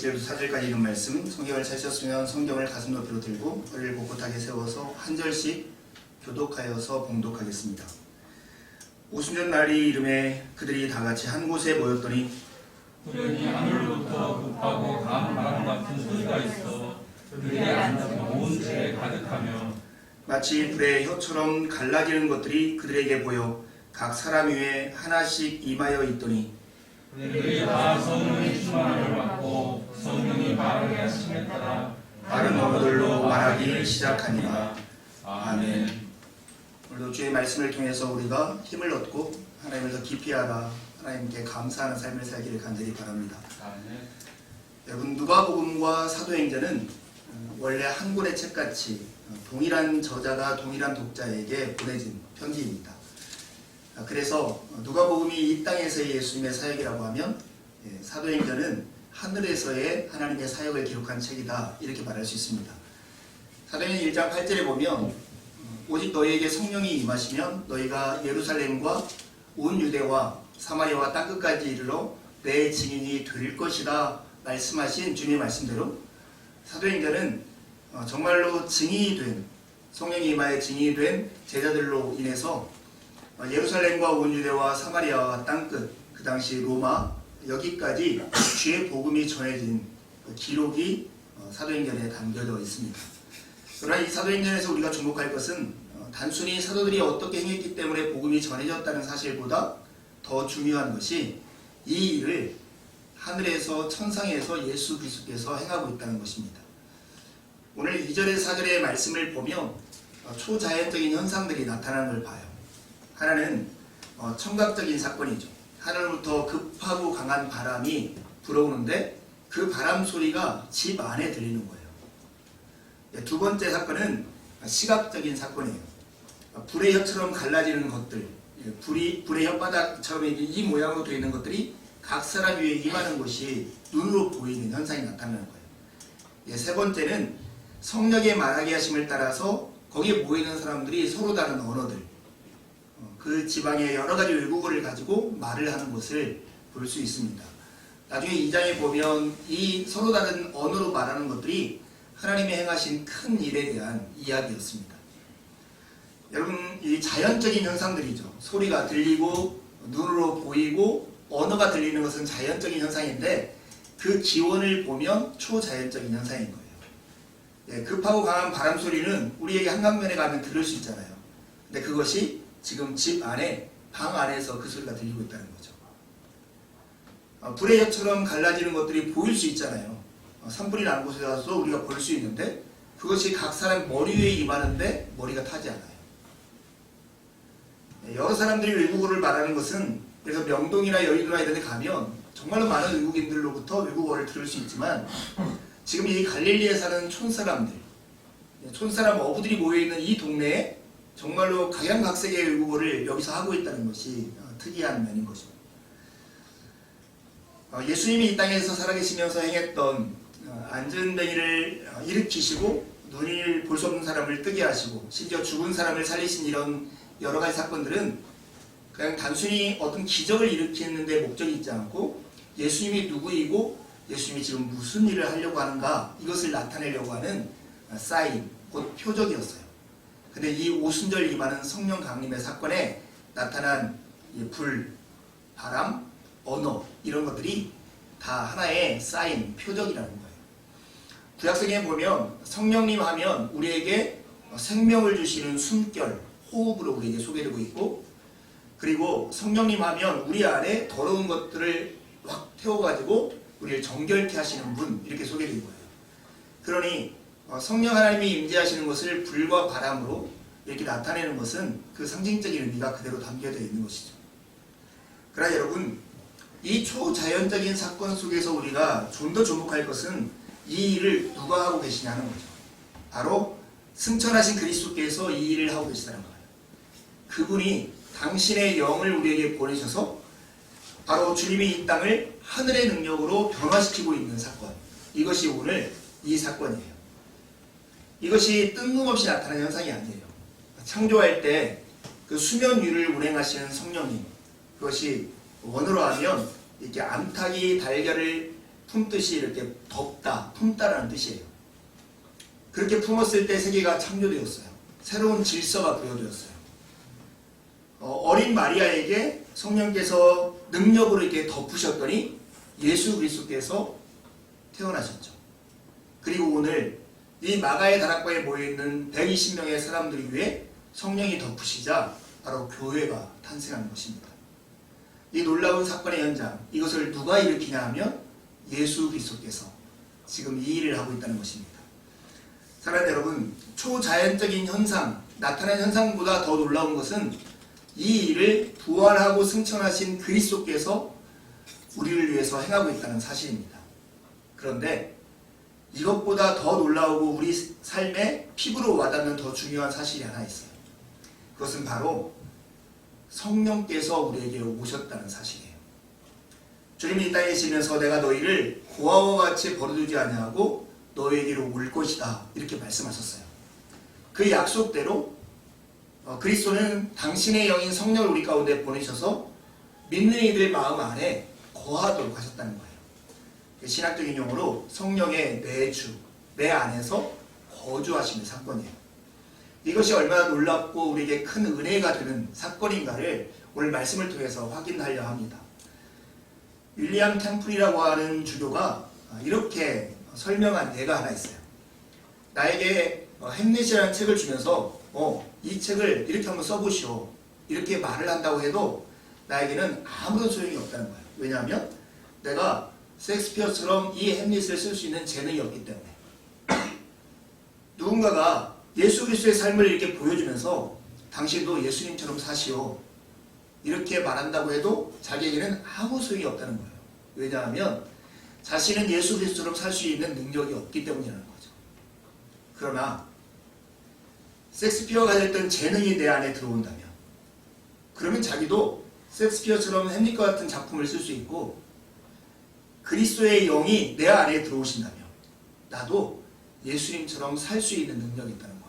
1절부터 4절까지 있는 말씀, 성경을 찾으셨으면 성경을 가슴 높이로 들고 허리를 꼿꼿하게 세워서 한 절씩 교독하여서 봉독하겠습니다. 오순절 날이 이름에 그들이 다 같이 한 곳에 모였더니 우연히 하늘로부터 급하고 강한 바람 같은 소리가 있어 그들이 앉은 온 집에 가득하며 마치 불의 혀처럼 갈라지는 것들이 그들에게 보여 각 사람 위에 하나씩 임하여 있더니 그들이 다 성령의 충만함을 받고 성령이 말하게 하심에 따라 다른 언어들로 말하기 시작하니라. 아멘. 오늘도 주의 말씀을 통해서 우리가 힘을 얻고 하나님을 더 깊이 알아 하나님께 감사하는 삶을 살기를 간절히 바랍니다. 아멘. 여러분, 누가복음과 사도행전은 원래 한 권의 책같이 동일한 저자가 동일한 독자에게 보내진 편지입니다. 그래서 누가복음이 이 땅에서의 예수님의 사역이라고 하면 사도행전은 하늘에서의 하나님의 사역을 기록한 책이다, 이렇게 말할 수 있습니다. 사도행전 1장 8절에 보면 오직 너희에게 성령이 임하시면 너희가 예루살렘과 온 유대와 사마리아와 땅끝까지 이르러 내 증인이 될 것이다 말씀하신 주님의 말씀대로 사도행전은 정말로 증인이 된, 성령이 임하여 증인이 된 제자들로 인해서 예루살렘과 온 유대와 사마리아와 땅끝, 그 당시 로마, 여기까지 주의 복음이 전해진 기록이 사도행전에 담겨져 있습니다. 그러나 이 사도행전에서 우리가 주목할 것은 단순히 사도들이 어떻게 행했기 때문에 복음이 전해졌다는 사실보다 더 중요한 것이 이 일을 하늘에서 천상에서 예수 그리스도께서 행하고 있다는 것입니다. 오늘 2절에서 4절의 말씀을 보면 초자연적인 현상들이 나타나는 걸 봐요. 하나는 청각적인 사건이죠. 하늘로부터 급하고 강한 바람이 불어오는데 그 바람 소리가 집 안에 들리는 거예요. 두 번째 사건은 시각적인 사건이에요. 불의 혀처럼 갈라지는 것들, 불의 혓바닥처럼 이 모양으로 되어 있는 것들이 각 사람 위에 임하는 것이 눈으로 보이는 현상이 나타나는 거예요. 세 번째는 성령의 말하게 하심을 따라서 거기에 모이는 사람들이 서로 다른 언어들, 그 지방의 여러 가지 외국어를 가지고 말을 하는 것을 볼 수 있습니다. 나중에 2장에 보면 이 서로 다른 언어로 말하는 것들이 하나님이 행하신 큰 일에 대한 이야기였습니다. 여러분, 이 자연적인 현상들이죠. 소리가 들리고 눈으로 보이고 언어가 들리는 것은 자연적인 현상인데 그 기원을 보면 초자연적인 현상인 거예요. 급하고 강한 바람 소리는 우리에게 한강변에 가면 들을 수 있잖아요. 근데 그것이 지금 집 안에, 방 안에서 그 소리가 들리고 있다는 거죠. 불의 혀처럼 갈라지는 것들이 보일 수 있잖아요. 산불이 난 곳에 가서 우리가 볼 수 있는데 그것이 각 사람 머리 위에 임하는데 머리가 타지 않아요. 여러 사람들이 외국어를 말하는 것은, 그래서 명동이나 여의도나 이런 데 가면 정말로 많은 외국인들로부터 외국어를 들을 수 있지만 지금 이 갈릴리에 사는 촌사람들, 촌사람 어부들이 모여있는 이 동네에 정말로 각양각색의 외국어를 여기서 하고 있다는 것이 특이한 면인 거죠. 예수님이 이 땅에서 살아계시면서 행했던 안전뱅이를 일으키시고 눈을 볼 수 없는 사람을 뜨게 하시고 심지어 죽은 사람을 살리신 이런 여러 가지 사건들은 그냥 단순히 어떤 기적을 일으키는 데 목적이 있지 않고 예수님이 누구이고 예수님이 지금 무슨 일을 하려고 하는가, 이것을 나타내려고 하는 사인, 곧 표적이었어요. 근데 이 오순절 임하는 성령 강림의 사건에 나타난 불, 바람, 언어, 이런 것들이 다 하나의 사인, 표적이라는 거예요. 구약성경에 보면 성령님 하면 우리에게 생명을 주시는 숨결, 호흡으로 우리에게 소개되고 있고, 그리고 성령님 하면 우리 안에 더러운 것들을 확 태워가지고 우리를 정결케 하시는 분, 이렇게 소개되는 거예요. 그러니 성령 하나님이 임재하시는 것을 불과 바람으로 이렇게 나타내는 것은 그 상징적인 의미가 그대로 담겨져 있는 것이죠. 그러나 여러분, 이 초자연적인 사건 속에서 우리가 좀 더 주목할 것은 이 일을 누가 하고 계시냐는 거죠. 바로 승천하신 그리스도께서 이 일을 하고 계시다는 거예요. 그분이 당신의 영을 우리에게 보내셔서 바로 주님이 이 땅을 하늘의 능력으로 변화시키고 있는 사건, 이것이 오늘 이 사건이에요. 이것이 뜬금없이 나타나는 현상이 아니에요. 창조할 때 그 수면 위를 운행하시는 성령님, 그것이 원어로 하면 이렇게 암탉이 달걀을 품듯이 이렇게 덮다, 품다라는 뜻이에요. 그렇게 품었을 때 세계가 창조되었어요. 새로운 질서가 부여되었어요. 어린 마리아에게 성령께서 능력으로 이렇게 덮으셨더니 예수 그리스도께서 태어나셨죠. 그리고 오늘 이 마가의 다락방에 모여있는 120명의 사람들 위해 성령이 덮으시자 바로 교회가 탄생한 것입니다. 이 놀라운 사건의 현장, 이것을 누가 일으키냐 하면 예수 그리스도께서 지금 이 일을 하고 있다는 것입니다. 사랑하는 여러분, 초자연적인 현상, 나타난 현상보다 더 놀라운 것은 이 일을 부활하고 승천하신 그리스도께서 우리를 위해서 행하고 있다는 사실입니다. 그런데 이것보다 더 놀라우고 우리 삶에 피부로 와닿는 더 중요한 사실이 하나 있어요. 그것은 바로 성령께서 우리에게 오셨다는 사실이에요. 주님이 이 땅에 계시면서 내가 너희를 고아와 같이 버려두지 아니하고 너희에게로 올 것이다 이렇게 말씀하셨어요. 그 약속대로 그리스도는 당신의 영인 성령을 우리 가운데 보내셔서 믿는 이들 마음 안에 거하도록 하셨다는 거예요. 신학적인 용어로 성령의 내주, 내 안에서 거주하시는 사건이에요. 이것이 얼마나 놀랍고 우리에게 큰 은혜가 되는 사건인가를 오늘 말씀을 통해서 확인하려 합니다. 윌리엄 템플이라고 하는 주교가 이렇게 설명한 예가 하나 있어요. 나에게 햄릿이라는 책을 주면서 이 책을 이렇게 한번 써보시오 이렇게 말을 한다고 해도 나에게는 아무런 소용이 없다는 거예요. 왜냐하면 내가 셰익스피어처럼 이 햄릿을 쓸 수 있는 재능이 없기 때문에. 누군가가 예수 그리스도의 삶을 이렇게 보여주면서 당신도 예수님처럼 사시오 이렇게 말한다고 해도 자기에게는 아무 소용이 없다는 거예요. 왜냐하면 자신은 예수 그리스도처럼 살 수 있는 능력이 없기 때문이라는 거죠. 그러나 셰익스피어가 가졌던 재능이 내 안에 들어온다면 그러면 자기도 셰익스피어처럼 햄릿과 같은 작품을 쓸 수 있고 그리스도의 영이 내 안에 들어오신다면 나도 예수님처럼 살 수 있는 능력이 있다는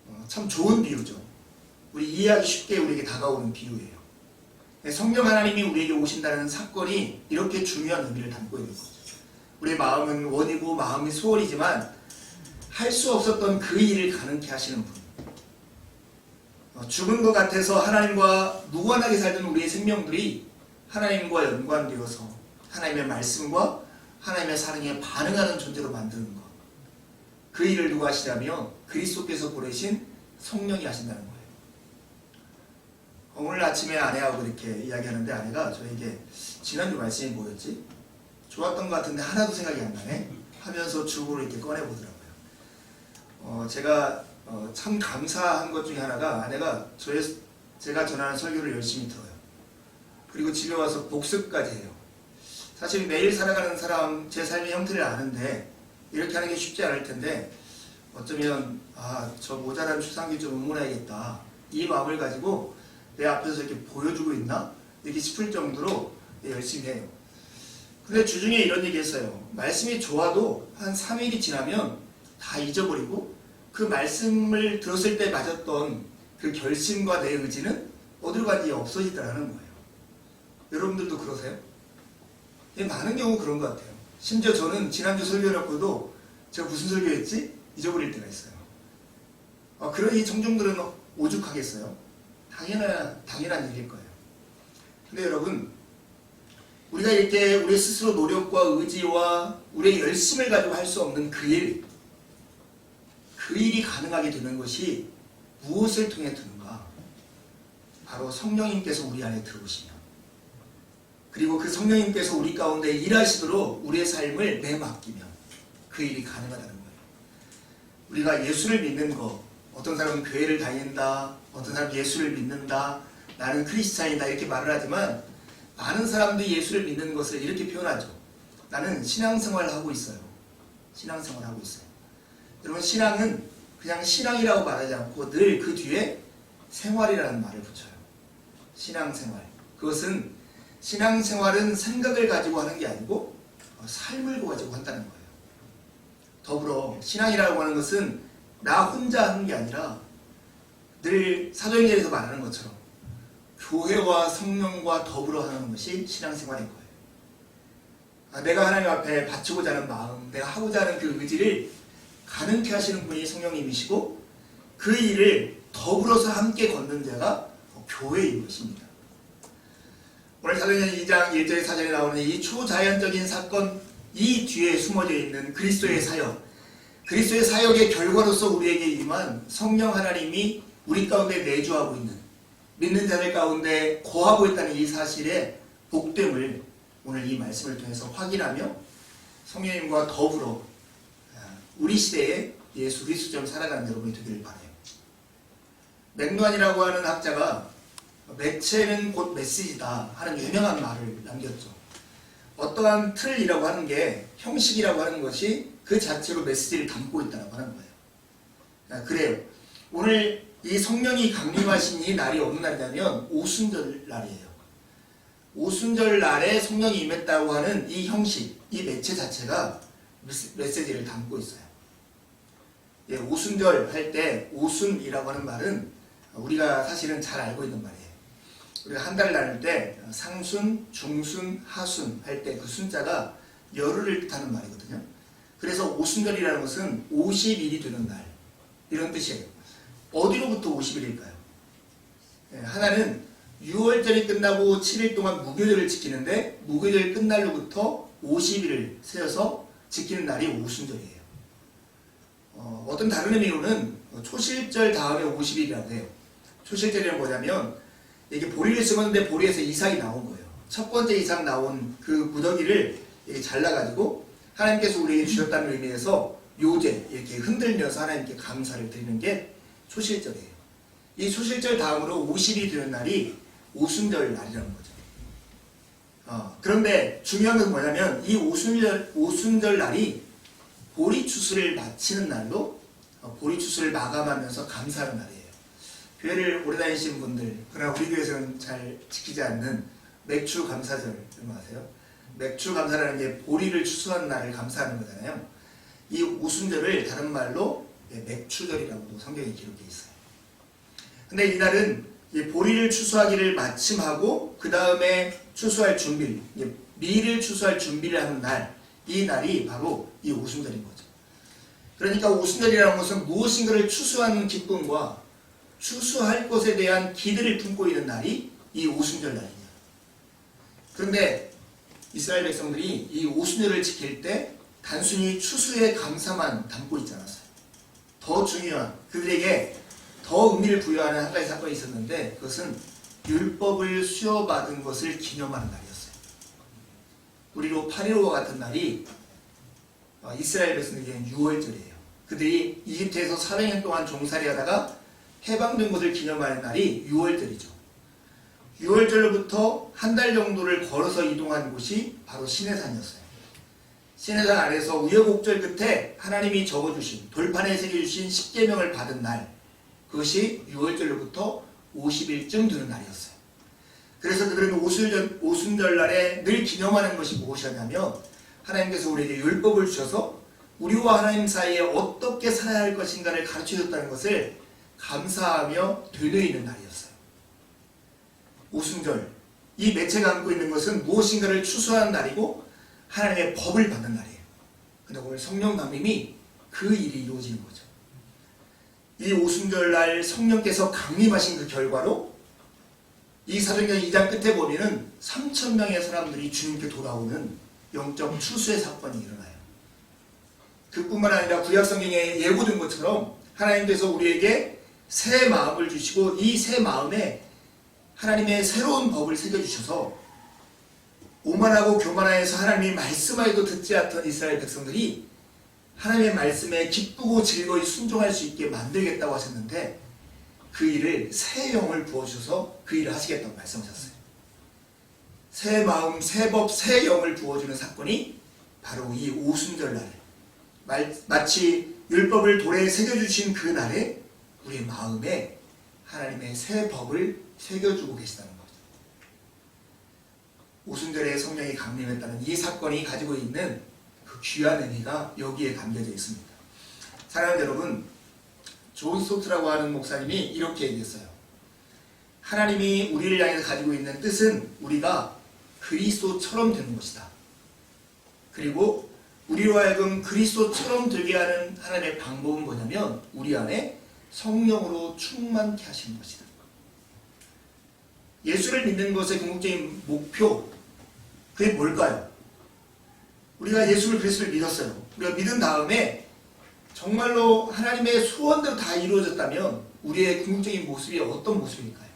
거예요. 참 좋은 비유죠. 우리 이해하기 쉽게 우리에게 다가오는 비유예요. 성령 하나님이 우리에게 오신다는 사건이 이렇게 중요한 의미를 담고 있는 거죠. 우리의 마음은 원이고 마음이 소원이지만 할 수 없었던 그 일을 가능케 하시는 분. 죽은 것 같아서 하나님과 무관하게 살던 우리의 생명들이 하나님과 연관되어서 하나님의 말씀과 하나님의 사랑에 반응하는 존재로 만드는 것. 그 일을 누가 하시냐면 그리스도께서 보내신 성령이 하신다는 거예요. 오늘 아침에 아내하고 이렇게 이야기하는데 아내가 저에게 지난주 말씀이 뭐였지? 좋았던 것 같은데 하나도 생각이 안 나네? 하면서 주보를 이렇게 꺼내보더라고요. 제가 참 감사한 것 중에 하나가 아내가 제가 전하는 설교를 열심히 들어요. 그리고 집에 와서 복습까지 해요. 사실 매일 살아가는 사람 제 삶의 형태를 아는데 이렇게 하는 게 쉽지 않을 텐데 어쩌면 저 모자란 추상기 좀 응원해야겠다 이 마음을 가지고 내 앞에서 이렇게 보여주고 있나? 이렇게 싶을 정도로 열심히 해요. 근데 주중에 이런 얘기 했어요. 말씀이 좋아도 한 3일이 지나면 다 잊어버리고 그 말씀을 들었을 때 가졌던 그 결심과 내 의지는 어디로 간지 없어지더라는 거예요. 여러분들도 그러세요? 많은 경우 그런 것 같아요. 심지어 저는 지난주 설교해놓고도 제가 무슨 설교했지? 잊어버릴 때가 있어요. 그런 이 청중들은 오죽하겠어요? 당연한 일일 거예요. 근데 여러분, 우리가 이렇게 우리 스스로 노력과 의지와 우리의 열심을 가지고 할 수 없는 그 일이 가능하게 되는 것이 무엇을 통해 되는가? 바로 성령님께서 우리 안에 들어오시면 그리고 그 성령님께서 우리 가운데 일하시도록 우리의 삶을 내맡기면 그 일이 가능하다는 거예요. 우리가 예수를 믿는 것, 어떤 사람은 교회를 다닌다, 어떤 사람은 예수를 믿는다, 나는 크리스찬이다 이렇게 말을 하지만 많은 사람들이 예수를 믿는 것을 이렇게 표현하죠. 나는 신앙생활을 하고 있어요. 신앙생활을 하고 있어요. 여러분, 신앙은 그냥 신앙이라고 말하지 않고 늘 그 뒤에 생활이라는 말을 붙여요. 신앙생활. 그것은 신앙생활은 생각을 가지고 하는 게 아니고 삶을 가지고 한다는 거예요. 더불어 신앙이라고 하는 것은 나 혼자 하는 게 아니라 늘 사도행전에서 말하는 것처럼 교회와 성령과 더불어 하는 것이 신앙생활인 거예요. 내가 하나님 앞에 바치고자 하는 마음, 내가 하고자 하는 그 의지를 가능케 하시는 분이 성령님이시고 그 일을 더불어서 함께 걷는 자가 교회인 것입니다. 오늘 사도행전 2장 1절 4절에 나오는 이 초자연적인 사건, 이 뒤에 숨어져 있는 그리스도의 사역, 그리스도의 사역의 결과로서 우리에게 임한 성령 하나님이 우리 가운데 내주하고 있는, 믿는 자들 가운데 거하고 있다는 이 사실의 복됨을 오늘 이 말씀을 통해서 확인하며 성령님과 더불어 우리 시대에 예수 그리스도처럼 살아가는 여러분이 되기를 바라요. 맥루한이라고 하는 학자가 매체는 곧 메시지다 하는 유명한 말을 남겼죠. 어떠한 틀이라고 하는 게, 형식이라고 하는 것이 그 자체로 메시지를 담고 있다고 하는 거예요. 그래요. 오늘 이 성령이 강림하신 이 날이 어느 날이냐면 오순절 날이에요. 오순절 날에 성령이 임했다고 하는 이 형식, 이 매체 자체가 메시지를 담고 있어요. 예, 오순절 할 때 오순이라고 하는 말은 우리가 사실은 잘 알고 있는 말이에요. 우리가 한 달 나눌 때 상순, 중순, 하순 할 때 그 순자가 열흘을 뜻하는 말이거든요. 그래서 오순절이라는 것은 50일이 되는 날, 이런 뜻이에요. 어디로부터 50일일까요? 하나는 6월절이 끝나고 7일 동안 무교절을 지키는데 무교절 끝날로부터 50일을 세어서 지키는 날이 오순절이에요. 어떤 다른 의미로는 초실절 다음에 50일이라고 해요. 초실절이란 뭐냐면 이게 보리를 심었는데 보리에서 이삭이 나온 거예요. 첫 번째 이삭 나온 그 무더기를 이렇게 잘라가지고 하나님께서 우리에게 주셨다는 의미에서 요제 이렇게 흔들면서 하나님께 감사를 드리는 게 초실절이에요. 이 초실절 다음으로 50일이 되는 날이 오순절 날이라는 거죠. 그런데 중요한 건 뭐냐면 이 오순절 날이 보리 추수를 마치는 날로 보리 추수를 마감하면서 감사하는 날이에요. 교회를 오래 다니시는 분들, 그러나 우리 교회에서는 잘 지키지 않는 맥추 감사절 좀 아세요? 맥추 감사라는 게 보리를 추수하는 날을 감사하는 거잖아요. 이 오순절을 다른 말로 맥추절이라고도 성경에 기록되어 있어요. 근데 이날은 보리를 추수하기를 마침하고 그 다음에 추수할 준비, 밀을 추수할 준비를 하는 날, 이 날이 바로 이 오순절인 거죠. 그러니까 오순절이라는 것은 무엇인가를 추수하는 기쁨과 추수할 것에 대한 기대를 품고 있는 날이 이 오순절 날이냐. 그런데 이스라엘 백성들이 이 오순절을 지킬 때 단순히 추수의 감사만 담고 있지 않았어요. 더 중요한, 그들에게 더 의미를 부여하는 한 가지 사건이 있었는데 그것은 율법을 수여받은 것을 기념하는 날이었어요. 우리로 8.15와 같은 날이 이스라엘 백성에게는 6월절이에요. 그들이 이집트에서 400년 동안 종살이 하다가 해방된 것을 기념하는 날이 6월절이죠. 6월절로부터 한 달 정도를 걸어서 이동한 곳이 바로 시내산이었어요. 시내산 아래서 우여곡절 끝에 하나님이 적어주신, 돌판에 새겨주신 10계명을 받은 날, 그것이 6월절로부터 50일쯤 되는 날이었어요. 그래서 그들은 오순절 날에 늘 기념하는 것이 무엇이었냐면 하나님께서 우리에게 율법을 주셔서 우리와 하나님 사이에 어떻게 살아야 할 것인가를 가르쳐줬다는 것을 감사하며 되뇌이는 날이었어요. 오순절, 이 매체가 안고 있는 것은 무엇인가를 추수하는 날이고 하나님의 법을 받는 날이에요. 그런데 오늘 성령 강림이 그 일이 이루어지는 거죠. 이 오순절 날 성령께서 강림하신 그 결과로 이 사도행전 2장 끝에 보면은 3,000명의 사람들이 주님께 돌아오는 영적 추수의 사건이 일어나요. 그뿐만 아니라 구약성경에 예고된 것처럼 하나님께서 우리에게 새 마음을 주시고 이 새 마음에 하나님의 새로운 법을 새겨주셔서 오만하고 교만하여서 하나님이 말씀하여도 듣지 않던 이스라엘 백성들이 하나님의 말씀에 기쁘고 즐거이 순종할 수 있게 만들겠다고 하셨는데 그 일을 새 영을 부어주셔서 그 일을 하시겠다고 말씀하셨어요. 새 마음, 새 법, 새 영을 부어주는 사건이 바로 이 오순절 날, 마치 율법을 돌에 새겨주신 그 날에 우리의 마음에 하나님의 새 법을 새겨주고 계시다는 거죠. 오순절에 성령이 강림했다는 이 사건이 가지고 있는 그 귀한 의미가 여기에 담겨져 있습니다. 사랑하는 여러분, 존 스토트라고 하는 목사님이 이렇게 얘기했어요. 하나님이 우리를 향해서 가지고 있는 뜻은 우리가 그리스도처럼 되는 것이다. 그리고 우리로 하여금 그리스도처럼 되게 하는 하나님의 방법은 뭐냐면 우리 안에 성령으로 충만케 하시는 것이다. 예수를 믿는 것의 궁극적인 목표, 그게 뭘까요? 우리가 예수를 그리스도를 믿었어요. 우리가 믿은 다음에 정말로 하나님의 소원대로 다 이루어졌다면 우리의 궁극적인 모습이 어떤 모습일까요?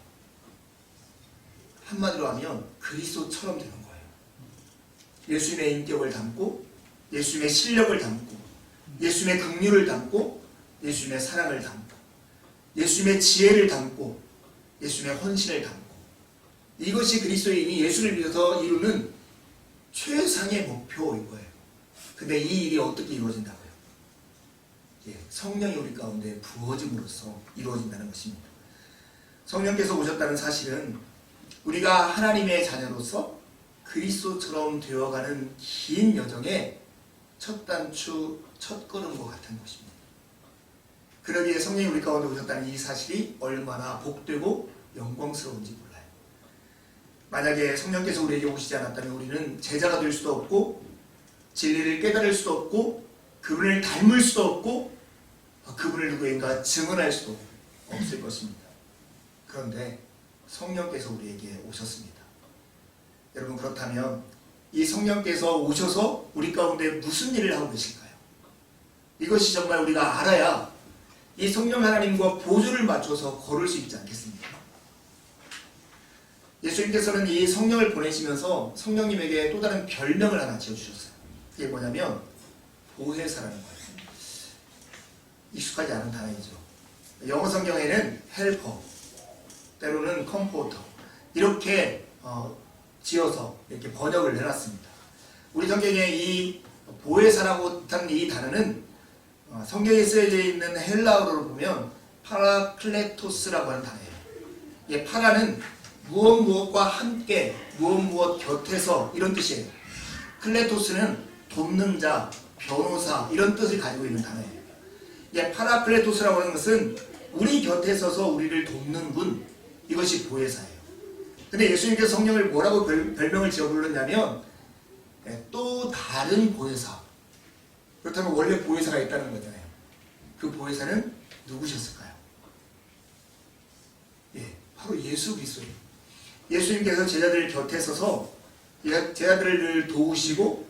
한마디로 하면 그리스도처럼 되는 거예요. 예수님의 인격을 담고, 예수님의 실력을 담고, 예수님의 긍휼을 담고, 예수님의 사랑을 담고, 예수님의 지혜를 담고, 예수님의 헌신을 담고, 이것이 그리스도인이 예수를 믿어서 이루는 최상의 목표인 거예요. 근데 이 일이 어떻게 이루어진다고요? 성령이 우리 가운데 부어짐으로써 이루어진다는 것입니다. 성령께서 오셨다는 사실은 우리가 하나님의 자녀로서 그리스도처럼 되어가는 긴 여정의 첫 단추, 첫 걸음과 같은 것입니다. 그러기에 성령이 우리 가운데 오셨다는 이 사실이 얼마나 복되고 영광스러운지 몰라요. 만약에 성령께서 우리에게 오시지 않았다면 우리는 제자가 될 수도 없고 진리를 깨달을 수도 없고 그분을 닮을 수도 없고 그분을 누구인가 증언할 수도 없을 것입니다. 그런데 성령께서 우리에게 오셨습니다. 여러분, 그렇다면 이 성령께서 오셔서 우리 가운데 무슨 일을 하고 계실까요? 이것이 정말 우리가 알아야 이 성령 하나님과 보조를 맞춰서 걸을 수 있지 않겠습니까? 예수님께서는 이 성령을 보내시면서 성령님에게 또 다른 별명을 하나 지어주셨어요. 그게 뭐냐면 보혜사라는 거예요. 익숙하지 않은 단어이죠. 영어 성경에는 헬퍼, 때로는 컴포터, 이렇게 지어서 이렇게 번역을 해놨습니다. 우리 성경에 이 보혜사라고 하는 이 단어는 성경에 쓰여져 있는 헬라어로 보면 파라클레토스라고 하는 단어예요. 이 파라는 무엇과 함께, 무엇 곁에서, 이런 뜻이에요. 클레토스는 돕는 자, 변호사, 이런 뜻을 가지고 있는 단어예요. 파라클레토스라고 하는 것은 우리 곁에 서서 우리를 돕는 분, 이것이 보혜사예요. 근데 예수님께서 성령을 뭐라고 별명을 지어 불렀냐면 또 다른 보혜사. 그렇다면 원래 보혜사가 있다는 거잖아요. 그 보혜사는 누구셨을까요? 바로 예수 그리스도예요. 예수님께서 제자들 곁에 서서 제자들을 도우시고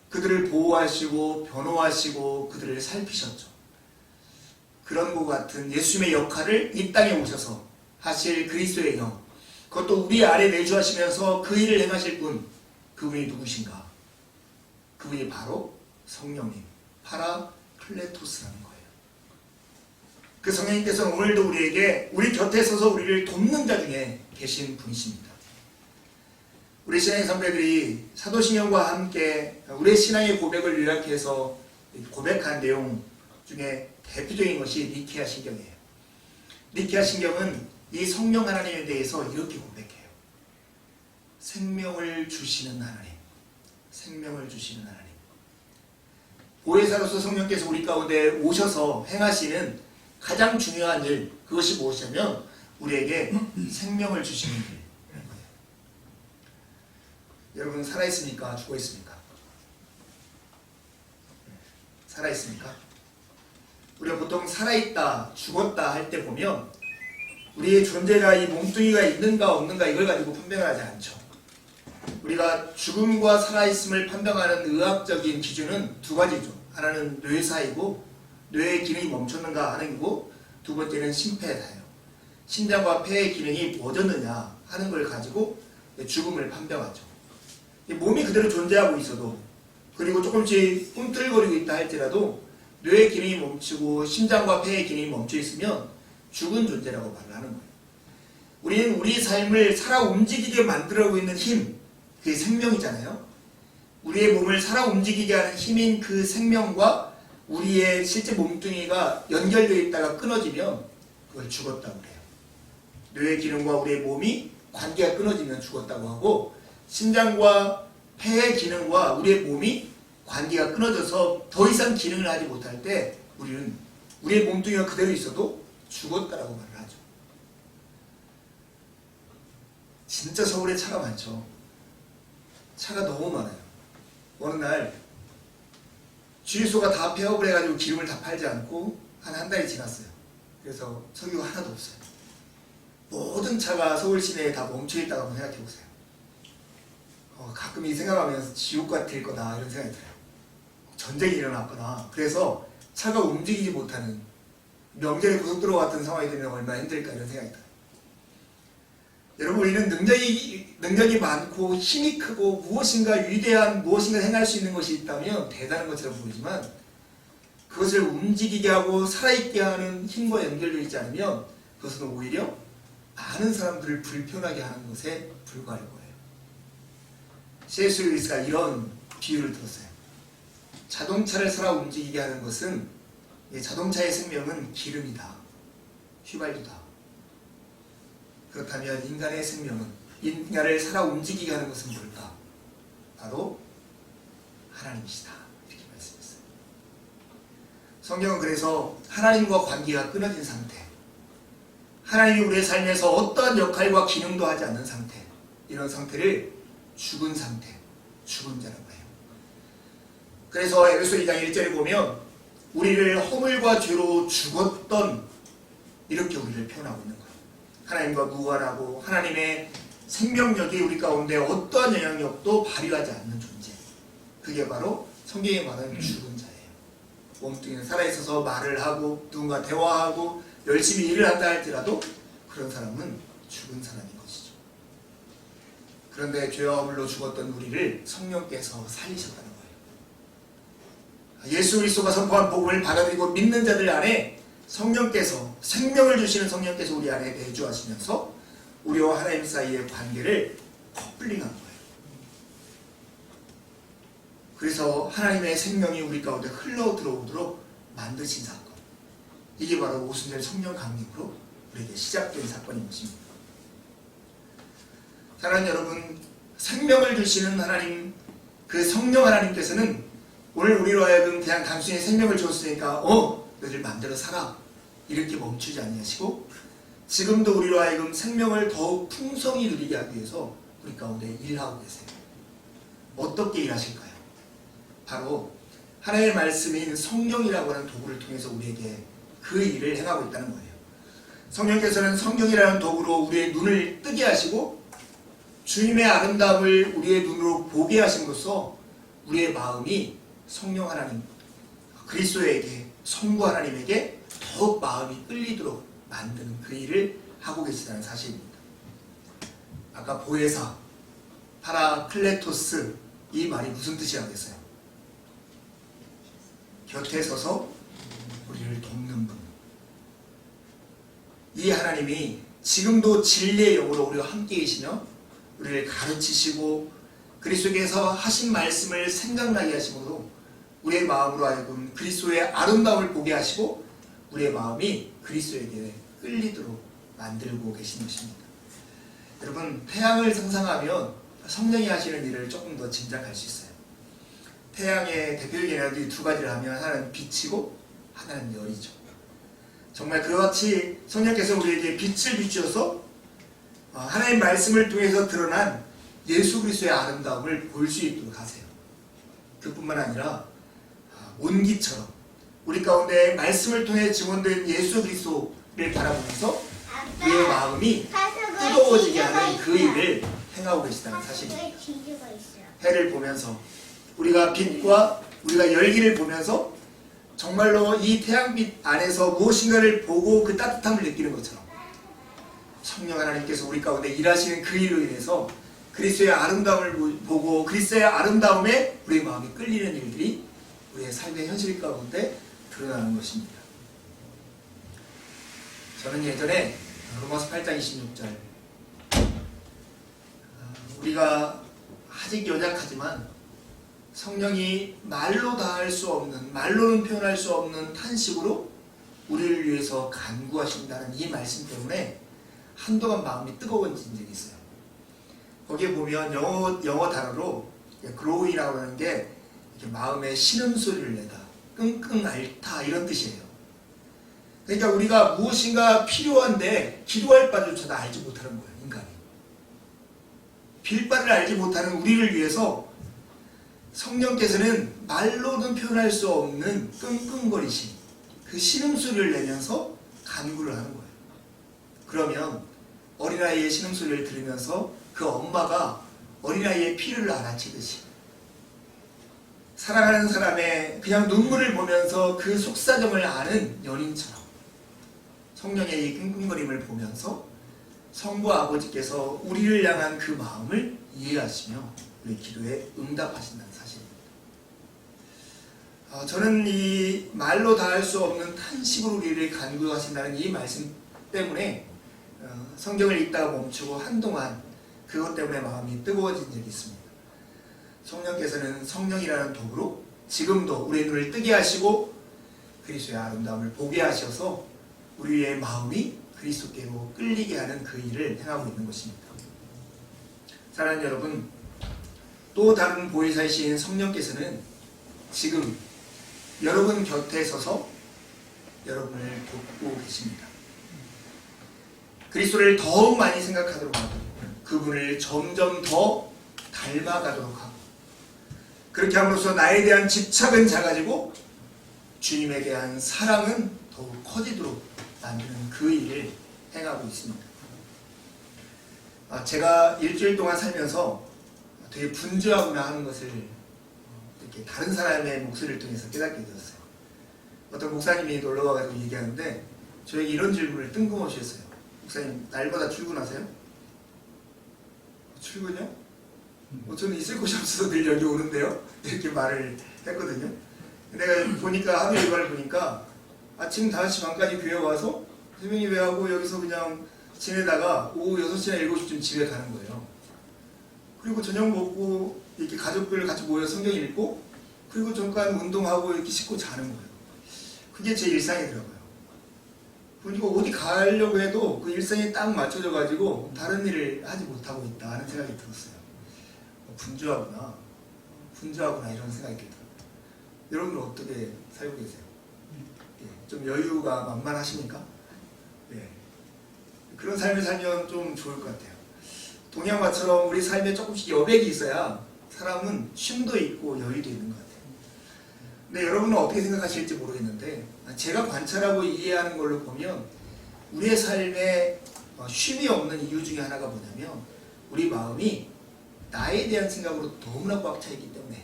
그들을 보호하시고 변호하시고 그들을 살피셨죠. 그런 것 같은 예수님의 역할을 이 땅에 오셔서 하실 그리스도의 영, 그것도 우리 아래 내주하시면서 그 일을 행하실 분, 그분이 누구신가? 그분이 바로 성령님, 파라클레토스라는 거예요. 그 성령님께서는 오늘도 우리에게 우리 곁에 서서 우리를 돕는 자 중에 계신 분이십니다. 우리 신앙의 선배들이 사도신경과 함께 우리의 신앙의 고백을 요약해서 고백한 내용 중에 대표적인 것이 니케아 신경이에요. 니케아 신경은 이 성령 하나님에 대해서 이렇게 고백해요. 생명을 주시는 하나님, 생명을 주시는 하나님. 보혜사로서 성령께서 우리 가운데 오셔서 행하시는 가장 중요한 일, 그것이 무엇이냐면 우리에게 생명을 주시는 일. 여러분, 살아있습니까? 죽어있습니까? 살아있습니까? 우리가 보통 살아있다, 죽었다 할 때 보면 우리의 존재가 이 몸뚱이가 있는가 없는가 이걸 가지고 판명을 하지 않죠. 우리가 죽음과 살아있음을 판명하는 의학적인 기준은 두 가지죠. 하나는 뇌사이고 뇌의 기능이 멈췄는가 하는 거고, 두 번째는 심폐사예요. 심장과 폐의 기능이 멎었느냐 하는 걸 가지고 죽음을 판명하죠. 몸이 그대로 존재하고 있어도, 그리고 조금씩 꿈틀거리고 있다 할지라도 뇌의 기능이 멈추고 심장과 폐의 기능이 멈춰 있으면 죽은 존재라고 말을 하는 거예요. 우리는 우리 삶을 살아 움직이게 만들어가고 있는 힘, 그게 생명이잖아요. 우리의 몸을 살아 움직이게 하는 힘인 그 생명과 우리의 실제 몸뚱이가 연결되어 있다가 끊어지면 그걸 죽었다고 해요. 뇌의 기능과 우리의 몸이 관계가 끊어지면 죽었다고 하고, 심장과 폐의 기능과 우리의 몸이 관계가 끊어져서 더 이상 기능을 하지 못할 때 우리는 우리의 몸뚱이가 그대로 있어도 죽었다라고 말을 하죠. 진짜 서울에 차가 많죠. 차가 너무 많아요. 어느 날 주유소가 다 폐업을 해가지고 기름을 다 팔지 않고 한 달이 지났어요. 그래서 석유가 하나도 없어요. 모든 차가 서울 시내에 다 멈춰있다고 한번 생각해보세요. 가끔 이 생각하면서 지옥 같을 거다 이런 생각이 들어요. 전쟁이 일어났거나 그래서 차가 움직이지 못하는 명절에 고속도로 같은 상황이 되면 얼마나 힘들까 이런 생각이 들어요. 여러분, 우리는 능력이 많고 힘이 크고 무엇인가 위대한 무엇인가 행할 수 있는 것이 있다면 대단한 것처럼 보이지만 그것을 움직이게 하고 살아있게 하는 힘과 연결되어 있지 않으면 그것은 오히려 많은 사람들을 불편하게 하는 것에 불과할 거예요. C.S. 루이스가 이런 비유를 들었어요. 자동차를 살아 움직이게 하는 것은 자동차의 생명은 기름이다, 휘발유다. 그렇다면 인간의 생명은, 인간을 살아 움직이게 하는 것은 뭘까? 바로 하나님이시다. 이렇게 말씀했어요. 성경은 그래서 하나님과 관계가 끊어진 상태, 하나님이 우리의 삶에서 어떠한 역할과 기능도 하지 않는 상태, 이런 상태를 죽은 상태, 죽은 자라고 해요. 그래서 에베소 2장 1절에 보면 우리를 허물과 죄로 죽었던, 이렇게 우리를 표현하고 있는 거예요. 하나님과 무관하고 하나님의 생명력이 우리 가운데 어떠한 영향력도 발휘하지 않는 존재, 그게 바로 성경이 말하는 죽은 자예요. 몸뚱이는 살아있어서 말을 하고 누군가 대화하고 열심히 일을 한다 할지라도 그런 사람은 죽은 사람인 것이죠. 그런데 죄와 허물로 죽었던 우리를 성령께서 살리셨다는 거예요. 예수 그리스도가 선포한 복음을 받아들이고 믿는 자들 안에 성령께서, 생명을 주시는 성령께서 우리 안에 내주하시면서 우리와 하나님 사이의 관계를 커플링한 거예요. 그래서 하나님의 생명이 우리 가운데 흘러 들어오도록 만드신 사건, 이게 바로 오순절 성령 강림으로 우리에게 시작된 사건인 것입니다. 사랑하는 여러분, 생명을 주시는 하나님, 그 성령 하나님께서는 오늘 우리로 하여금 그냥 단순히 생명을 줬으니까 너희들 마음대로 살아, 이렇게 멈추지 아니하시고 지금도 우리로 하여금 생명을 더욱 풍성히 누리게 하기 위해서 우리 가운데 일하고 계세요. 어떻게 일하실까요? 바로 하나님의 말씀인 성령이라고 하는 도구를 통해서 우리에게 그 일을 행하고 있다는 거예요. 성령께서는 성경이라는 도구로 우리의 눈을 뜨게 하시고 주님의 아름다움을 우리의 눈으로 보게 하심으로써 우리의 마음이 성령 하나님, 그리스도에게, 성부 하나님에게 더욱 마음이 끌리도록 만드는 그 일을 하고 계시다는 사실입니다. 아까 보혜사, 파라클레토스, 이 말이 무슨 뜻이라겠어요? 곁에 서서 우리를 돕는 분. 이 하나님이 지금도 진리의 영으로 우리와 함께 계시며 우리를 가르치시고 그리스도께서 하신 말씀을 생각나게 하심으로 우리의 마음으로 하여금 그리스도의 아름다움을 보게 하시고 우리의 마음이 그리스도에게 끌리도록 만들고 계신 것입니다. 여러분, 태양을 상상하면 성령이 하시는 일을 조금 더 짐작할 수 있어요. 태양의 대표적인 에너지 두 가지를 하면 하나는 빛이고 하나는 열이죠. 정말 그같이 성령께서 우리에게 빛을 비추어서 하나님의 말씀을 통해서 드러난 예수 그리스도의 아름다움을 볼 수 있도록 하세요. 그뿐만 아니라 온기처럼 우리 가운데 말씀을 통해 증언된 예수 그리스도를 바라보면서 그의 마음이 뜨거워지게 하는 그 일을 행하고 계시다는 사실입니다. 해를 보면서 우리가 빛과 우리가 열기를 보면서 정말로 이 태양빛 안에서 무엇인가를 보고 그 따뜻함을 느끼는 것처럼 성령 하나님께서 우리 가운데 일하시는 그 일로 인해서 그리스도의 아름다움을 보고 그리스도의 아름다움에 우리의 마음이 끌리는 일들이 우리의 삶의 현실 가운데 드러나는 것입니다. 저는 예전에 로마서 8장 26절, 우리가 아직 연약하지만 성령이 말로 다 할 수 없는, 말로는 표현할 수 없는 탄식으로 우리를 위해서 간구하신다는 이 말씀 때문에 한동안 마음이 뜨거워진 적이 있어요. 거기에 보면 영어 단어로 grow이라고 하는 게 이렇게 마음에 신음소리를 내다, 끙끙 앓다, 이런 뜻이에요. 그러니까 우리가 무엇인가 필요한데 기도할 바조차도 알지 못하는 거예요. 인간이 빌 바를 알지 못하는 우리를 위해서 성령께서는 말로는 표현할 수 없는 끙끙거리심, 그 신음소리를 내면서 간구를 하는 거예요. 그러면 어린아이의 신음소리를 들으면서 그 엄마가 어린아이의 피를 알아채듯이 사랑하는 사람의 그냥 눈물을 보면서 그 속사정을 아는 연인처럼 성령의 이 끙끙거림을 보면서 성부 아버지께서 우리를 향한 그 마음을 이해하시며 우리 기도에 응답하신다는 사실입니다. 저는 이 말로 다할 수 없는 탄식으로 우리를 간구하신다는 이 말씀 때문에 성경을 읽다가 멈추고 한동안 그것 때문에 마음이 뜨거워진 적이 있습니다. 성령께서는 성령이라는 도구로 지금도 우리의 눈을 뜨게 하시고 그리스도의 아름다움을 보게 하셔서 우리의 마음이 그리스도께로 끌리게 하는 그 일을 행하고 있는 것입니다. 사랑하는 여러분, 또 다른 보혜사이신 성령께서는 지금 여러분 곁에 서서 여러분을 돕고 계십니다. 그리스도를 더욱 많이 생각하도록 하고 그분을 점점 더 닮아가도록 하고 그렇게 함으로써 나에 대한 집착은 작아지고 주님에 대한 사랑은 더욱 커지도록 만드는 그 일을 행하고 있습니다. 제가 일주일 동안 살면서 되게 분주하구나 하는 것을 이렇게 다른 사람의 목소리를 통해서 깨닫게 되었어요. 어떤 목사님이 놀러와가지고 얘기하는데 저에게 이런 질문을 뜬금없이 했어요. 목사님, 날마다 출근하세요? 출근이요? 저는 있을 곳이 없어서 늘 여기 오는데요? 이렇게 말을 했거든요. 내가 보니까 하루 일과를 보니까 아침 5시 반까지 교회 와서 새벽 예배하고 여기서 그냥 지내다가 오후 6시나 7시쯤 집에 가는 거예요. 그리고 저녁 먹고 이렇게 가족들 같이 모여 성경 읽고 그리고 잠깐 운동하고 이렇게 씻고 자는 거예요. 그게 제 일상이더라고요. 그러니까 어디 가려고 해도 그 일상에 딱 맞춰져 가지고 다른 일을 하지 못하고 있다 하는 생각이 들었어요. 분주하구나 이런 생각이 들어요. 여러분은 어떻게 살고 계세요? 좀 여유가 만만하십니까? 그런 삶을 살면 좀 좋을 것 같아요. 동양화처럼 우리 삶에 조금씩 여백이 있어야 사람은 쉼도 있고 여유도 있는 것 같아요. 근데 여러분은 어떻게 생각하실지 모르겠는데 제가 관찰하고 이해하는 걸로 보면 우리의 삶에 쉼이 없는 이유 중에 하나가 뭐냐면 우리 마음이 나에 대한 생각으로 너무나 꽉 차 있기 때문에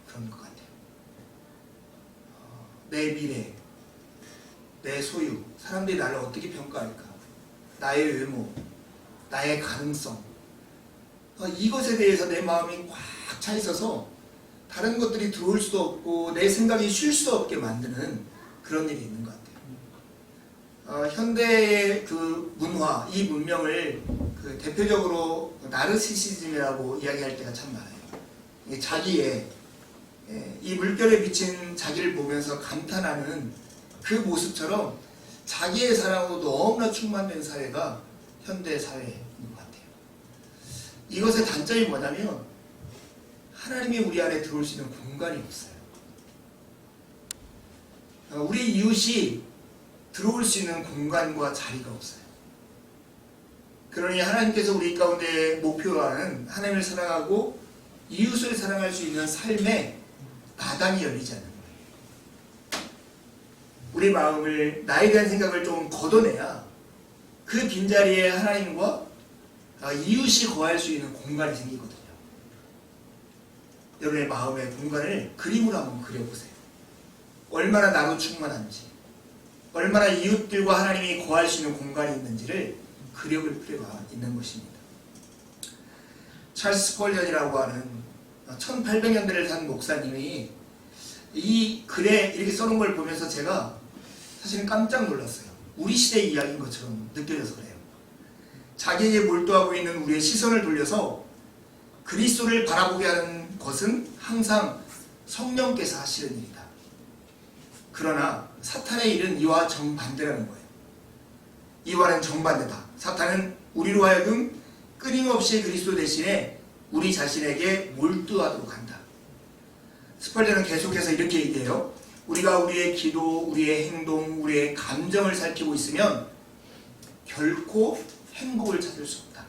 그런 것 같아요. 내 미래, 내 소유, 사람들이 나를 어떻게 평가할까, 나의 외모, 나의 가능성, 이것에 대해서 내 마음이 꽉 차 있어서 다른 것들이 들어올 수도 없고 내 생각이 쉴 수 없게 만드는 그런 일이 있는 것 같아요. 현대의 그 문화, 이 문명을 그 대표적으로 나르시시즘이라고 이야기할 때가 참 많아요. 자기의 이 물결에 비친 자기를 보면서 감탄하는 그 모습처럼 자기의 사랑으로 너무나 충만된 사회가 현대 사회인 것 같아요. 이것의 단점이 뭐냐면 하나님이 우리 안에 들어올 수 있는 공간이 없어요. 우리 이웃이 들어올 수 있는 공간과 자리가 없어요. 그러니 하나님께서 우리 가운데 목표로 하는 하나님을 사랑하고 이웃을 사랑할 수 있는 삶의 마당이 열리지 않는 거예요. 우리 마음을 나에 대한 생각을 좀 걷어내야 그 빈자리에 하나님과 이웃이 거할 수 있는 공간이 생기거든요. 여러분의 마음의 공간을 그림으로 한번 그려보세요. 얼마나 나로 충만한지, 얼마나 이웃들과 하나님이 거할 수 있는 공간이 있는지를 그려볼 필요가 있는 것입니다. 찰스 스펄전이라고 하는 1800년대를 산 목사님이 이 글에 이렇게 써놓은 걸 보면서 제가 사실은 깜짝 놀랐어요. 우리 시대의 이야기인 것처럼 느껴져서 그래요. 자기에게 몰두하고 있는 우리의 시선을 돌려서 그리스도를 바라보게 하는 것은 항상 성령께서 하시는 일이다. 그러나 사탄의 일은 이와 정반대라는 거예요. 이와는 정반대다. 사탄은 우리로 하여금 끊임없이 그리스도 대신에 우리 자신에게 몰두하도록 한다. 스펄전은 계속해서 이렇게 얘기해요. 우리가 우리의 기도, 우리의 행동, 우리의 감정을 살피고 있으면 결코 행복을 찾을 수 없다.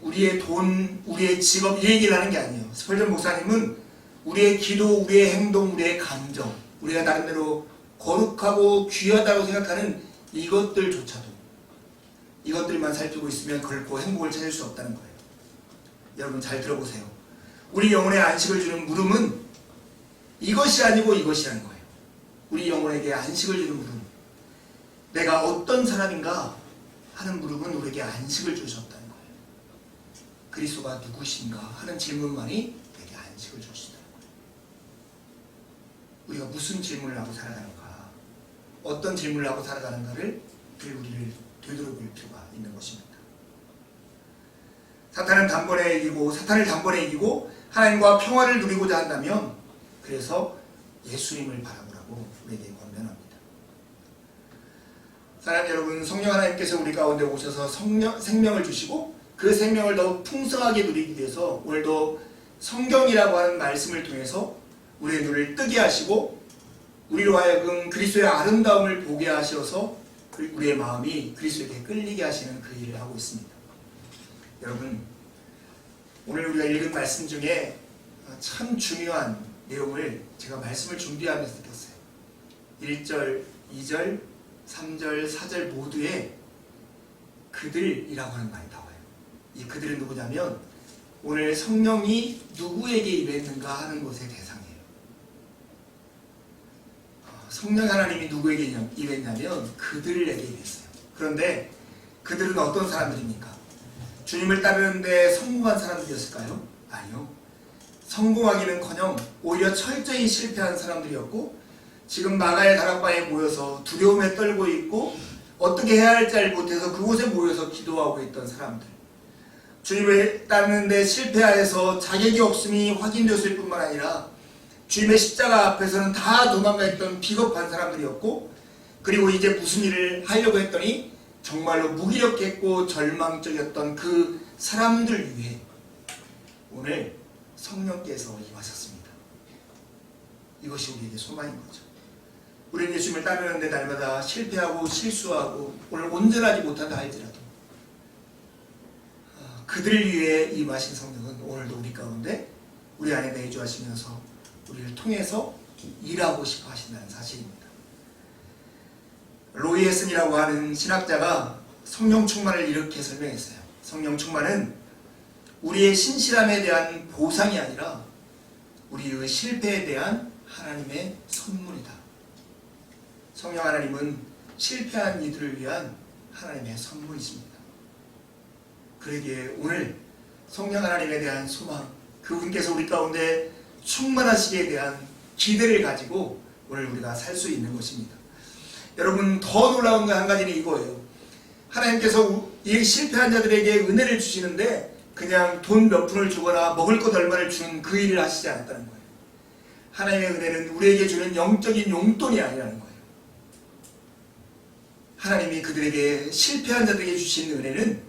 우리의 돈, 우리의 직업 이 얘기를 하는 게 아니에요. 스펄전 목사님은 우리의 기도, 우리의 행동, 우리의 감정, 우리가 나름대로 거룩하고 귀하다고 생각하는 이것들조차도 이것들만 살피고 있으면 결코 행복을 찾을 수 없다는 거예요. 여러분 잘 들어보세요. 우리 영혼에 안식을 주는 물음은 이것이 아니고 이것이라는 거예요. 우리 영혼에게 안식을 주는 물음, 내가 어떤 사람인가 하는 물음은 우리에게 안식을 주셨다는 거예요. 그리스도가 누구신가 하는 질문만이 내게 안식을 주시다는 거예요. 우리가 무슨 질문을 하고 살아가는가, 어떤 질문을 하고 살아가는가를 우리를 되돌아볼 필요가 있는 것입니다. 사탄을 단번에 이기고 하나님과 평화를 누리고자 한다면, 그래서 예수님을 바라보라고 우리에게 권면합니다. 사랑하는 여러분, 성령 하나님께서 우리 가운데 오셔서 생명을 주시고 그 생명을 더욱 풍성하게 누리기 위해서 오늘도 성경이라고 하는 말씀을 통해서 우리의 눈을 뜨게 하시고 우리로 하여금 그리스도의 아름다움을 보게 하셔서 우리의 마음이 그리스도에게 끌리게 하시는 그 일을 하고 있습니다. 여러분, 오늘 우리가 읽은 말씀 중에 참 중요한 내용을 제가 말씀을 준비하면서 느꼈어요. 1절, 2절, 3절, 4절 모두에 그들이라고 하는 말이 나와요. 이 그들은 누구냐면 오늘 성령이 누구에게 임했는가 하는 것의 대상이에요. 성령 하나님이 누구에게 임했냐면 그들에게 임했어요. 그런데 그들은 어떤 사람들입니까? 주님을 따르는데 성공한 사람들이었을까요? 아니요. 성공하기는커녕 오히려 철저히 실패한 사람들이었고, 지금 마가의 다락방에 모여서 두려움에 떨고 있고 어떻게 해야 할지 알 못해서 그곳에 모여서 기도하고 있던 사람들, 주님을 따르는데 실패하여서 자격이 없음이 확인되었을 뿐만 아니라 주님의 십자가 앞에서는 다 도망가 있던 비겁한 사람들이었고, 그리고 이제 무슨 일을 하려고 했더니 정말로 무기력했고 절망적이었던 그 사람들 위해 오늘 성령께서 임하셨습니다. 이것이 우리에게 소망인 거죠. 우리는 예수님을 따르는데 날마다 실패하고 실수하고 오늘 온전하지 못한다 할지라도 그들을 위해 임하신 성령은 오늘도 우리 가운데 우리 안에 내주하시면서 우리를 통해서 일하고 싶어 하신다는 사실입니다. 로이 에슨이라고 하는 신학자가 성령 충만을 이렇게 설명했어요. 성령 충만은 우리의 신실함에 대한 보상이 아니라 우리의 실패에 대한 하나님의 선물이다. 성령 하나님은 실패한 이들을 위한 하나님의 선물이십니다. 그러기에 오늘 성령 하나님에 대한 소망, 그분께서 우리 가운데 충만하시기에 대한 기대를 가지고 오늘 우리가 살 수 있는 것입니다. 여러분, 더 놀라운 건 한 가지는 이거예요. 하나님께서 이 실패한 자들에게 은혜를 주시는데 그냥 돈 몇 푼을 주거나 먹을 것 얼마를 주는 그 일을 하시지 않았다는 거예요. 하나님의 은혜는 우리에게 주는 영적인 용돈이 아니라는 거예요. 하나님이 그들에게 실패한 자들에게 주신 은혜는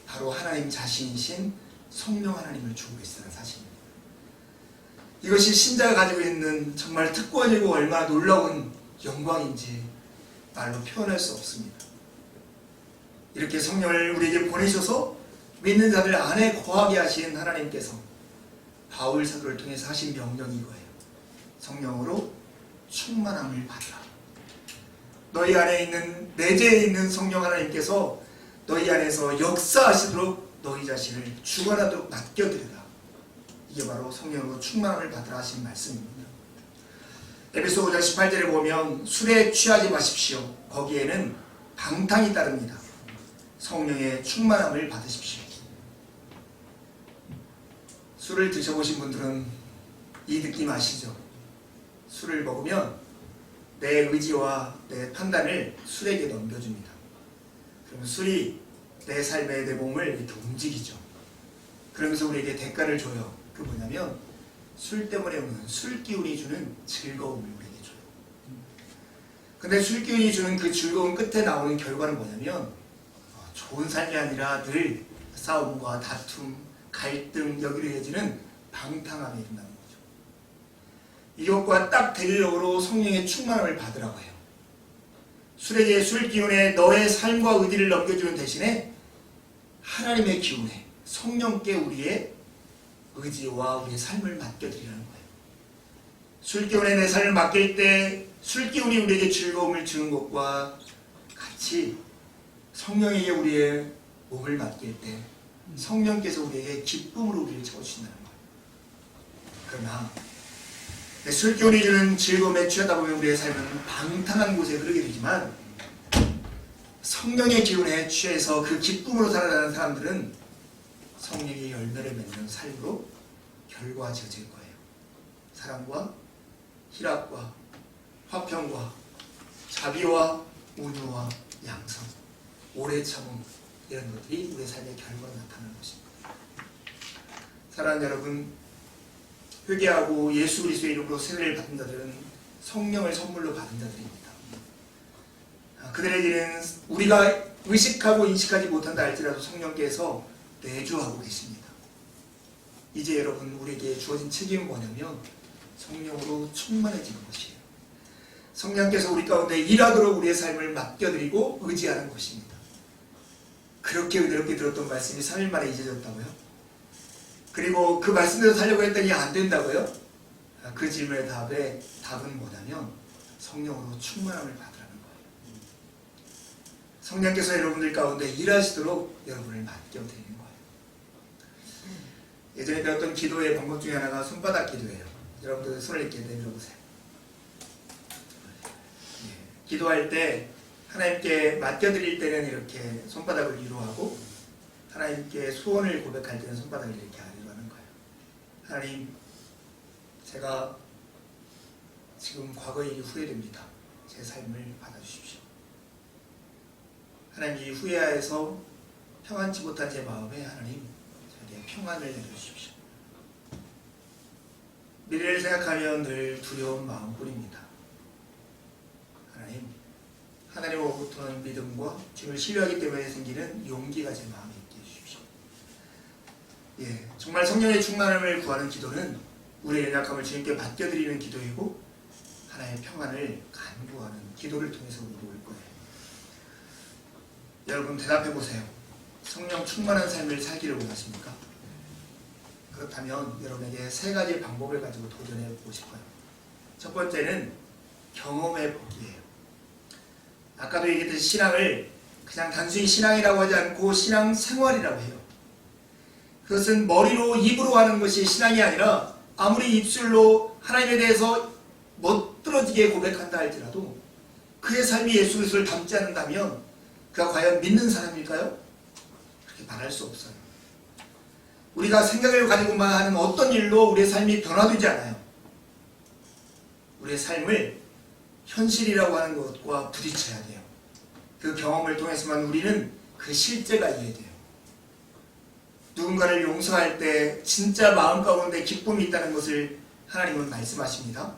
바로 하나님 자신이신 성령 하나님을 주고 계시다는 사실입니다. 이것이 신자가 가지고 있는 정말 특권이고 얼마나 놀라운 영광인지 말로 표현할 수 없습니다. 이렇게 성령을 우리에게 보내셔서 믿는 자들 안에 거하게 하신 하나님께서 바울 사도를 통해서 하신 명령이 이거예요. 성령으로 충만함을 받으라. 너희 안에 있는, 내재에 있는 성령 하나님께서 너희 안에서 역사하시도록 너희 자신을 주관하도록 맡겨드리라. 이게 바로 성령으로 충만함을 받으라 하신 말씀입니다. 에베소 5장 18절에 보면 술에 취하지 마십시오. 거기에는 방탕이 따릅니다. 성령의 충만함을 받으십시오. 술을 드셔보신 분들은 이 느낌 아시죠? 술을 먹으면 내 의지와 내 판단을 술에게 넘겨줍니다. 그러면 술이 내 삶에 내 몸을 이렇게 움직이죠. 그러면서 우리에게 대가를 줘요. 그 뭐냐면 술 때문에 오는 술 기운이 주는 즐거움을 우리에게 줘요. 근데 술 기운이 주는 그 즐거움 끝에 나오는 결과는 뭐냐면 좋은 삶이 아니라 늘 싸움과 다툼, 갈등, 여기로 이어지는 방탕함이 일어나는 거죠. 이것과 딱 대리적으로 성령의 충만함을 받으라고 해요. 술에게 술 기운에 너의 삶과 의지를 넘겨주는 대신에 하나님의 기운에 성령께 우리의 의지와 우리의 삶을 맡겨드리라는 거예요. 술기운에 내 삶을 맡길 때 술기운이 우리에게 즐거움을 주는 것과 같이 성령에게 우리의 몸을 맡길 때 성령께서 우리에게 기쁨으로 우리를 채워주신다는 거예요. 그러나 술기운이 주는 즐거움에 취하다 보면 우리의 삶은 방탕한 곳에 흐르게 되지만 성령의 기운에 취해서 그 기쁨으로 살아가는 사람들은 성령의 열매를 맺는 삶으로 결과지어질 거예요. 사랑과 희락과 화평과 자비와 온유와 양성, 오래 참음, 이런 것들이 우리의 삶의 결과로 나타나는 것입니다. 사랑하는 여러분, 회개하고 예수 그리스도의 이름으로 세례를 받은 자들은 성령을 선물로 받은 자들입니다. 그들에게는 우리가 의식하고 인식하지 못한다 할지라도 성령께서 내주하고 계십니다. 이제 여러분, 우리에게 주어진 책임은 뭐냐면 성령으로 충만해지는 것이에요. 성령께서 우리 가운데 일하도록 우리의 삶을 맡겨드리고 의지하는 것입니다. 그렇게 은혜롭게 들었던 말씀이 3일 만에 잊어졌다고요? 그리고 그 말씀대로 살려고 했더니 안 된다고요? 그 질문의 답은 뭐냐면 성령으로 충만함을 받으라는 거예요. 성령께서 여러분들 가운데 일하시도록 여러분을 맡겨드리는 거예요. 예전에 배웠던 기도의 방법 중에 하나가 손바닥 기도예요. 여러분들 손을 이렇게 내밀어보세요. 기도할 때 하나님께 맡겨드릴 때는 이렇게 손바닥을 위로 하고 하나님께 소원을 고백할 때는 손바닥을 이렇게 아래로 하는 거예요. 하나님, 제가 지금 과거의 일이 후회됩니다. 제 삶을 받아주십시오. 하나님, 이 후회하여서 평안치 못한 제 마음에 하나님, 저에게 평안을 내려주십시오. 미래를 생각하면 늘 두려운 마음뿐입니다. 하나님, 하나님으로부터는 믿음과 주님을 신뢰하기 때문에 생기는 용기가 제 마음에 있게 해주십시오. 정말 성령의 충만함을 구하는 기도는 우리의 연약함을 주님께 맡겨드리는 기도이고 하나님의 평안을 간구하는 기도를 통해서 우리도 올 거예요. 여러분, 대답해보세요. 성령 충만한 삶을 살기를 원하십니까? 그렇다면 여러분에게 3가지 방법을 가지고 도전해보고 싶어요. 첫 번째는 경험해 보기예요. 아까도 얘기했듯이 신앙을 그냥 단순히 신앙이라고 하지 않고 신앙 생활이라고 해요. 그것은 머리로 입으로 하는 것이 신앙이 아니라 아무리 입술로 하나님에 대해서 멋들어지게 고백한다 할지라도 그의 삶이 예수 그리스도를 닮지 않는다면 그가 과연 믿는 사람일까요? 그렇게 말할 수 없어요. 우리가 생각을 가지고만 하는 어떤 일로 우리의 삶이 변화되지 않아요. 우리의 삶을 현실이라고 하는 것과 부딪혀야 돼요. 그 경험을 통해서만 우리는 그 실제가 이해돼요. 누군가를 용서할 때 진짜 마음 가운데 기쁨이 있다는 것을 하나님은 말씀하십니다.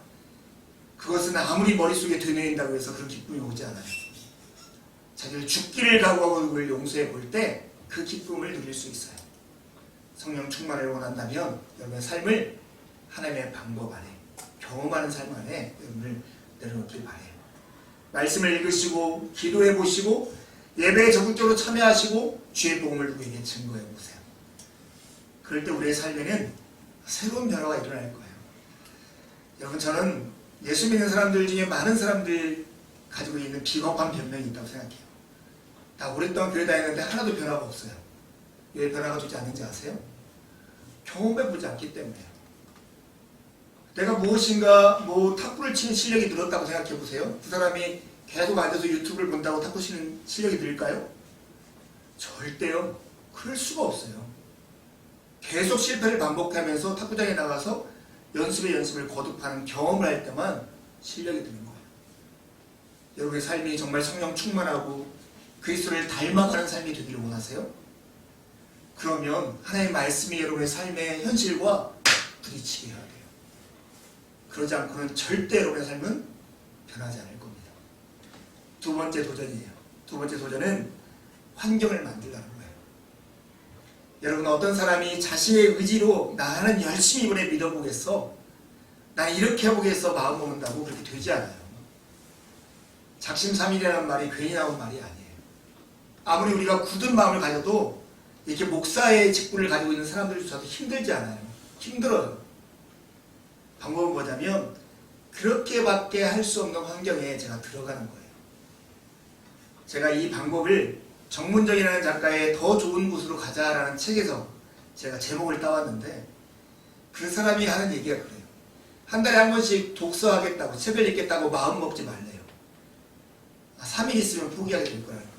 그것은 아무리 머릿속에 되뇌인다고 해서 그런 기쁨이 오지 않아요. 자기를 죽기를 각오하고 그걸 용서해 볼 때 그 기쁨을 누릴 수 있어요. 성령 충만을 원한다면 여러분의 삶을 하나님의 방법 안에, 경험하는 삶 안에 여러분을 내려놓길 바래요. 말씀을 읽으시고 기도해 보시고 예배에 적극적으로 참여하시고 주의 복음을 누구에게 증거해 보세요. 그럴 때 우리의 삶에는 새로운 변화가 일어날 거예요. 여러분, 저는 예수 믿는 사람들 중에 많은 사람들 가지고 있는 비겁한 변명이 있다고 생각해요. 다 오랫동안 교회 다녔는데 하나도 변화가 없어요. 왜 변화가 되지 않는지 아세요? 경험해 보지 않기 때문에요. 내가 무엇인가 탁구를 치는 실력이 늘었다고 생각해 보세요. 그 사람이 계속 앉아서 유튜브를 본다고 탁구 치는 실력이 늘까요? 절대요. 그럴 수가 없어요. 계속 실패를 반복하면서 탁구장에 나가서 연습을 거듭하는 경험을 할 때만 실력이 드는 거예요. 여러분의 삶이 정말 성령 충만하고 그리스도를 닮아가는 삶이 되기를 원하세요? 그러면 하나님의 말씀이 여러분의 삶의 현실과 부딪히게 해야 돼요. 그러지 않고는 절대 여러분의 삶은 변하지 않을 겁니다. 두 번째 도전이에요. 두 번째 도전은 환경을 만들라는 거예요. 여러분, 어떤 사람이 자신의 의지로 나는 열심히 이번에 믿어보겠어, 난 이렇게 해보겠어 마음 먹는다고 그렇게 되지 않아요. 작심삼일이라는 말이 괜히 나온 말이 아니에요. 아무리 우리가 굳은 마음을 가져도 이렇게 목사의 직분을 가지고 있는 사람들조차도 힘들지 않아요. 힘들어요. 방법은 뭐냐면 그렇게밖에 할 수 없는 환경에 제가 들어가는 거예요. 제가 이 방법을 정문정이라는 작가의 더 좋은 곳으로 가자라는 책에서 제가 제목을 따왔는데 그 사람이 하는 얘기가 그래요. 한 달에 한 번씩 독서하겠다고, 책을 읽겠다고 마음 먹지 말래요. 3일 있으면 포기하게 될 거라는 거예요.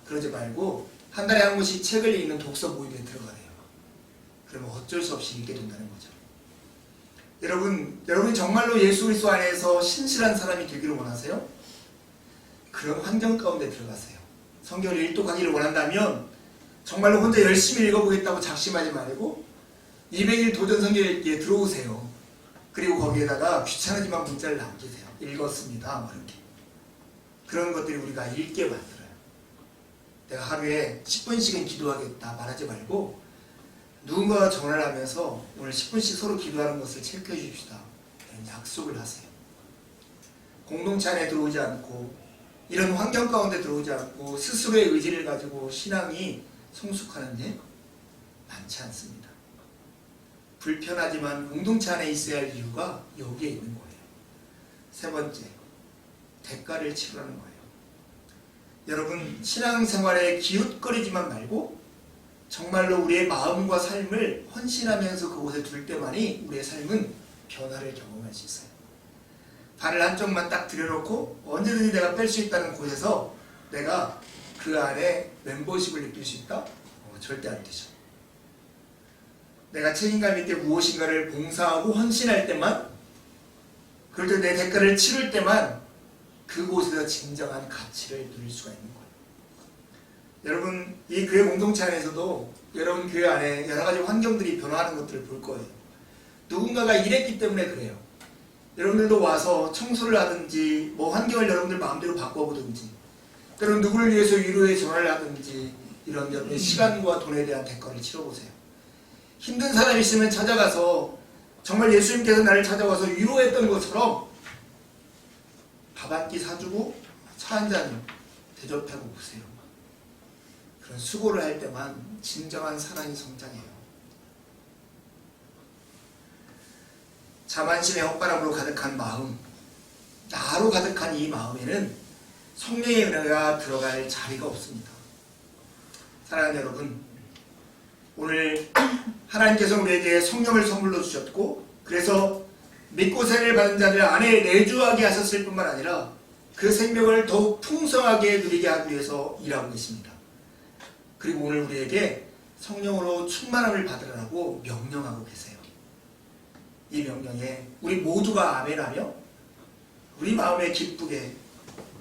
그러지 말고 한 달에 한 번씩 책을 읽는 독서 모임에 들어가래요. 그러면 어쩔 수 없이 읽게 된다는 거죠. 여러분이 정말로 예수 그리스도 안에서 신실한 사람이 되기를 원하세요? 그런 환경 가운데 들어가세요. 성경을 일독하기를 원한다면 정말로 혼자 열심히 읽어보겠다고 작심하지 말고 200일 도전 성경 읽기에 들어오세요. 그리고 거기에다가 귀찮으지만 문자를 남기세요. 읽었습니다. 뭐 이렇게. 그런 것들이 우리가 읽게 만들어요. 내가 하루에 10분씩은 기도하겠다 말하지 말고 누군가와 전화를 하면서 오늘 10분씩 서로 기도하는 것을 체크해 주십시다. 이런 약속을 하세요. 공동체 안에 들어오지 않고 이런 환경 가운데 들어오지 않고 스스로의 의지를 가지고 신앙이 성숙하는 일 많지 않습니다. 불편하지만 공동체 안에 있어야 할 이유가 여기에 있는 거예요. 세 번째, 대가를 치르라는 거예요. 여러분, 신앙생활에 기웃거리지만 말고 정말로 우리의 마음과 삶을 헌신하면서 그곳에 둘 때만이 우리의 삶은 변화를 경험할 수 있어요. 발을 한쪽만 딱 들여놓고 언제든지 내가 뺄 수 있다는 곳에서 내가 그 안에 멤버십을 느낄 수 있다? 절대 안 되죠. 내가 책임감 있게 무엇인가를 봉사하고 헌신할 때만, 그럴 때 내 대가를 치를 때만 그곳에서 진정한 가치를 누릴 수가 있는 거예요. 여러분, 이 교회 공동체 안에서도 여러분 교회 안에 여러 가지 환경들이 변화하는 것들을 볼 거예요. 누군가가 이랬기 때문에 그래요. 여러분들도 와서 청소를 하든지 뭐 환경을 여러분들 마음대로 바꿔보든지 때로는 누구를 위해서 위로의 전화를 하든지 이런 여러분의 시간과 돈에 대한 대가를 치러보세요. 힘든 사람이 있으면 찾아가서 정말 예수님께서 나를 찾아와서 위로했던 것처럼 밥 한 끼 사주고 차 한 잔 대접하고 보세요. 그런 수고를 할 때만 진정한 사랑이 성장해요. 자만심의 헛바람으로 가득한 마음, 나로 가득한 이 마음에는 성령의 은혜가 들어갈 자리가 없습니다. 사랑하는 여러분, 오늘 하나님께서 우리에게 성령을 선물로 주셨고 그래서 믿고 세례를 받은 자들 안에 내주하게 하셨을 뿐만 아니라 그 생명을 더욱 풍성하게 누리게 하기 위해서 일하고 계십니다. 그리고 오늘 우리에게 성령으로 충만함을 받으라고 명령하고 계세요. 이 명령에 우리 모두가 아멘하며 우리 마음에 기쁘게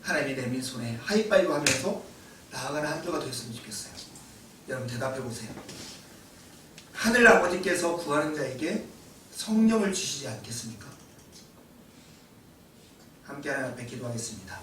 하나님이 내민 손에 하이파이브 하면서 나아가는 한 주가 되었으면 좋겠어요. 여러분 대답해 보세요. 하늘 아버지께서 구하는 자에게 성령을 주시지 않겠습니까? 함께 하나님 앞에 기도하겠습니다.